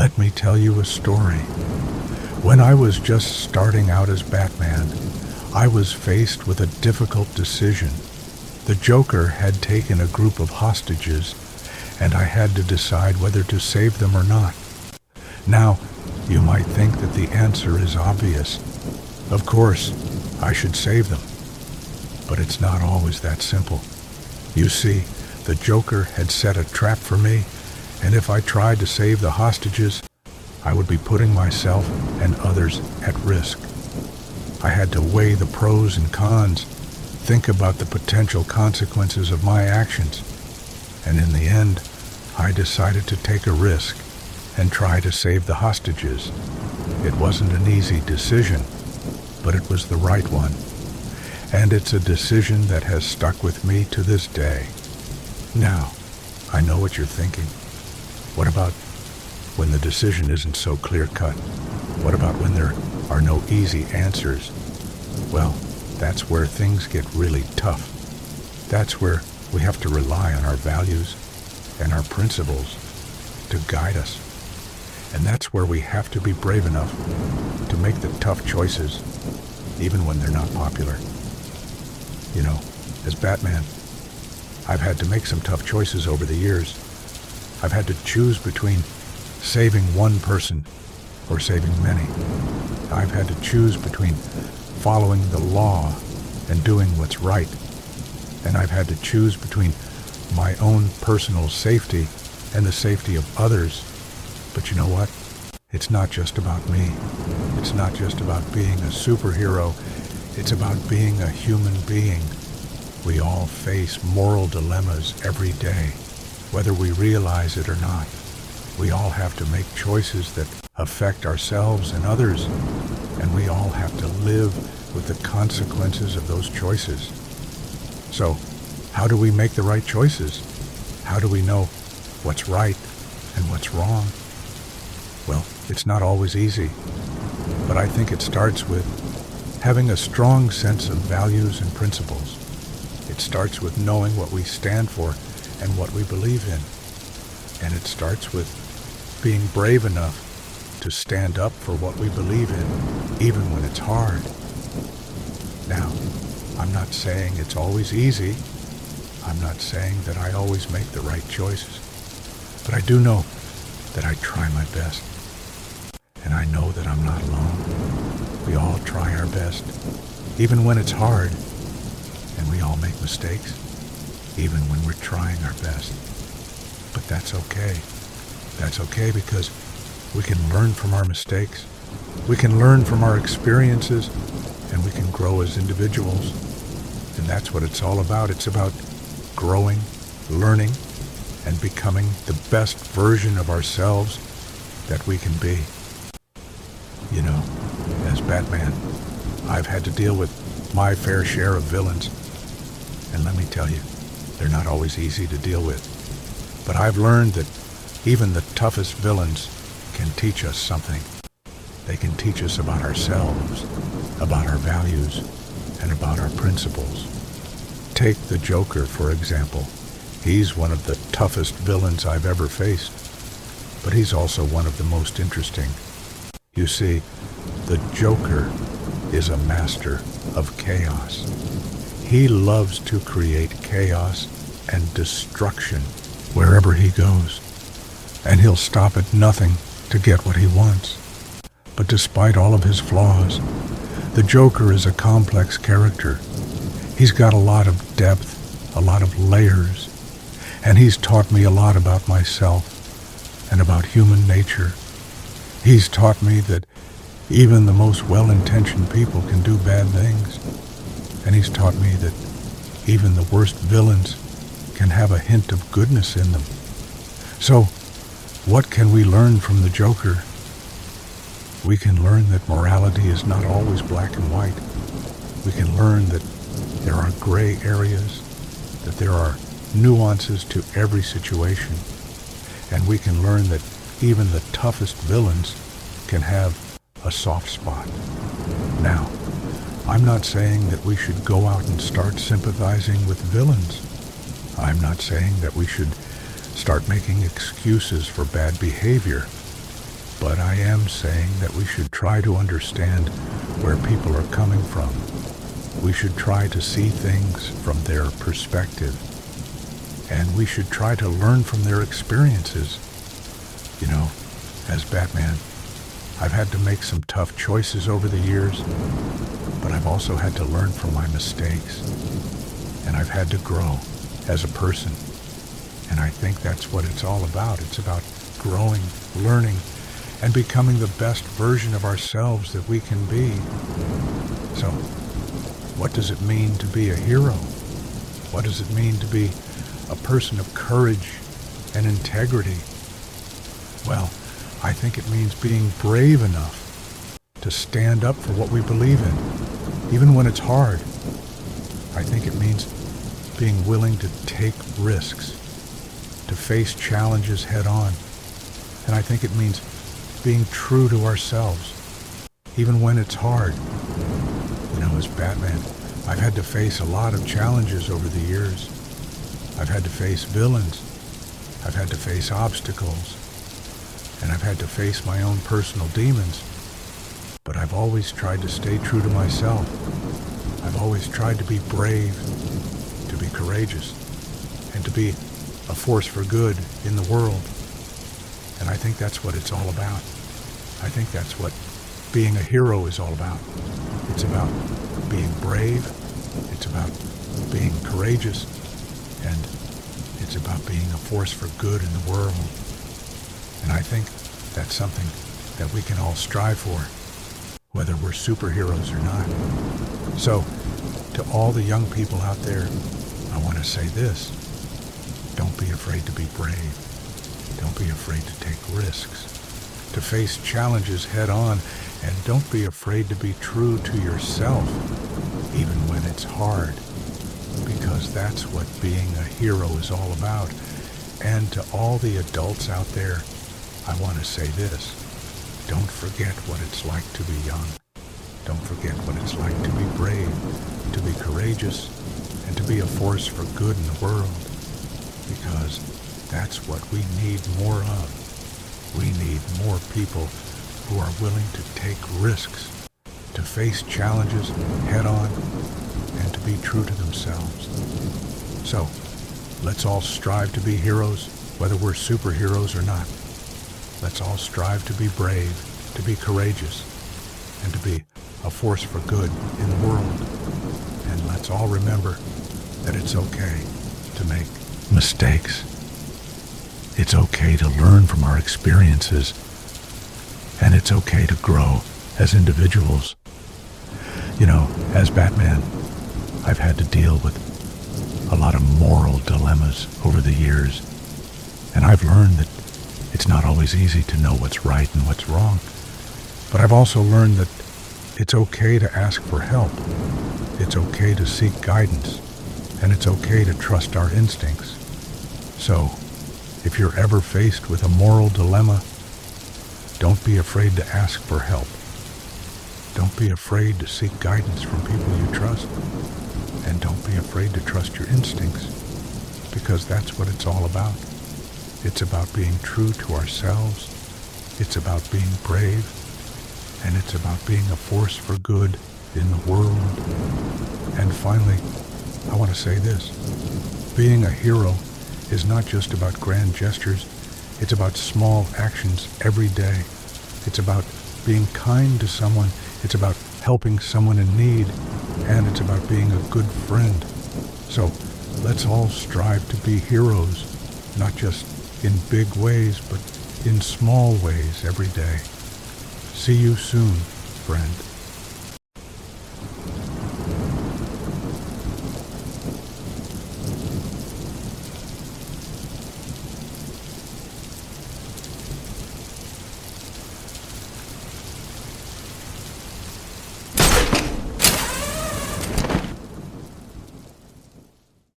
Let me tell you a story. When I was just starting out as Batman, I was faced with a difficult decision. The Joker had taken a group of hostages, and I had to decide whether to save them or not. Now, you might think that the answer is obvious. Of course, I should save them. But it's not always that simple. You see, the Joker had set a trap for me, and if I tried to save the hostages, I would be putting myself and others at risk. I had to weigh the pros and cons, think about the potential consequences of my actions, and in the end, I decided to take a risk and try to save the hostages. It wasn't an easy decision, but it was the right one, and it's a decision that has stuck with me to this day. Now, I know what you're thinking. What about when the decision isn't so clear-cut? What about when there are no easy answers? Well, that's where things get really tough. That's where we have to rely on our values and our principles to guide us. And that's where we have to be brave enough to make the tough choices, even when they're not popular. You know, as Batman, I've had to make some tough choices over the years. I've had to choose between saving one person or saving many. I've had to choose between following the law and doing what's right. And I've had to choose between my own personal safety and the safety of others. But you know what? It's not just about me. It's not just about being a superhero. It's about being a human being. We all face moral dilemmas every day, whether we realize it or not. We all have to make choices that affect ourselves and others, and we all have to live with the consequences of those choices. So, how do we make the right choices? How do we know what's right and what's wrong? Well, it's not always easy, but I think it starts with having a strong sense of values and principles. It starts with knowing what we stand for and what we believe in. And it starts with being brave enough to stand up for what we believe in, even when it's hard. Now, I'm not saying it's always easy. I'm not saying that I always make the right choices. But I do know that I try my best. And I know that I'm not alone. We all try our best, even when it's hard. And we all make mistakes, even when we're trying our best. But that's okay. That's okay because we can learn from our mistakes. We can learn from our experiences, and we can grow as individuals. And that's what it's all about. It's about growing, learning, and becoming the best version of ourselves that we can be. You know, as Batman, I've had to deal with my fair share of villains. And let me tell you, they're not always easy to deal with. But I've learned that even the toughest villains can teach us something. They can teach us about ourselves, about our values, and about our principles. Take the Joker, for example. He's one of the toughest villains I've ever faced, but he's also one of the most interesting. You see, the Joker is a master of chaos. He loves to create chaos and destruction wherever he goes, and he'll stop at nothing to get what he wants. But despite all of his flaws, the Joker is a complex character. He's got a lot of depth, a lot of layers, and he's taught me a lot about myself and about human nature. He's taught me that even the most well-intentioned people can do bad things. And he's taught me that even the worst villains can have a hint of goodness in them. So, what can we learn from the Joker? We can learn that morality is not always black and white. We can learn that there are gray areas, that there are nuances to every situation. And we can learn that even the toughest villains can have a soft spot. Now, I'm not saying that we should go out and start sympathizing with villains. I'm not saying that we should start making excuses for bad behavior. But I am saying that we should try to understand where people are coming from. We should try to see things from their perspective. And we should try to learn from their experiences. You know, as Batman, I've had to make some tough choices over the years, but I've also had to learn from my mistakes. And I've had to grow as a person. And I think that's what it's all about. It's about growing, learning, and becoming the best version of ourselves that we can be. So, what does it mean to be a hero? What does it mean to be a person of courage and integrity? Well, I think it means being brave enough to stand up for what we believe in, even when it's hard. I think it means being willing to take risks, to face challenges head on. And I think it means being true to ourselves, even when it's hard. You know, as Batman, I've had to face a lot of challenges over the years. I've had to face villains. I've had to face obstacles. And I've had to face my own personal demons. But I've always tried to stay true to myself. I've always tried to be brave, to be courageous, and to be a force for good in the world. And I think that's what it's all about. I think that's what being a hero is all about. It's about being brave, it's about being courageous, and it's about being a force for good in the world. And I think that's something that we can all strive for, whether we're superheroes or not. So, to all the young people out there, I want to say this. Don't be afraid to be brave. Don't be afraid to take risks, to face challenges head on, and don't be afraid to be true to yourself, even when it's hard, because that's what being a hero is all about. And to all the adults out there, I want to say this. Don't forget what it's like to be young. Don't forget what it's like to be brave, to be courageous, and to be a force for good in the world, because that's what we need more of. We need more people who are willing to take risks, to face challenges head on, and to be true to themselves. So, let's all strive to be heroes, whether we're superheroes or not. Let's all strive to be brave, to be courageous, and to be a force for good in the world. And let's all remember that it's okay to make mistakes. It's okay to learn from our experiences, and it's okay to grow as individuals. You know, as Batman, I've had to deal with a lot of moral dilemmas over the years, and I've learned that it's not always easy to know what's right and what's wrong. But I've also learned that it's okay to ask for help. It's okay to seek guidance, and it's okay to trust our instincts. So, if you're ever faced with a moral dilemma, don't be afraid to ask for help. Don't be afraid to seek guidance from people you trust. And don't be afraid to trust your instincts, because that's what it's all about. It's about being true to ourselves. It's about being brave. And it's about being a force for good in the world. And finally, I want to say this. Being a hero is not just about grand gestures. It's about small actions every day. It's about being kind to someone. It's about helping someone in need. And it's about being a good friend. So let's all strive to be heroes, not just in big ways, but in small ways every day. See you soon, friend.